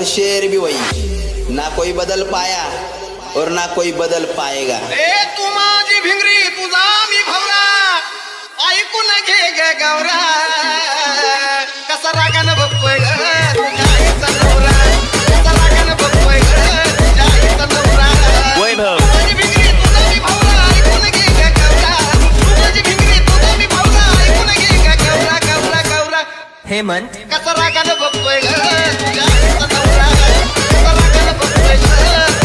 और शेर भी वही, ना कोई बदल पाया और ना कोई बदल पाएगा। ए तू माझी भिंगरी तुझा मी भवरा, ऐकून घे ग गौरा, कसा रागानं बघतोय ग तुझ्या आईचा नवरा, कसा रागानं बघतोय ग तुझ्या आईचा नवरा। माझी भिंगरी तुझा मी भवरा, ऐकून घे ग गौरा, तू माझी भिंगरी तुझा मी भवरा, ऐकून घे ग गौरा गौरा गौरा। हेमंत कसा रागानं बघतोय ग तुझ्या आईचा नवरा, कसा रागानं बघतोय ग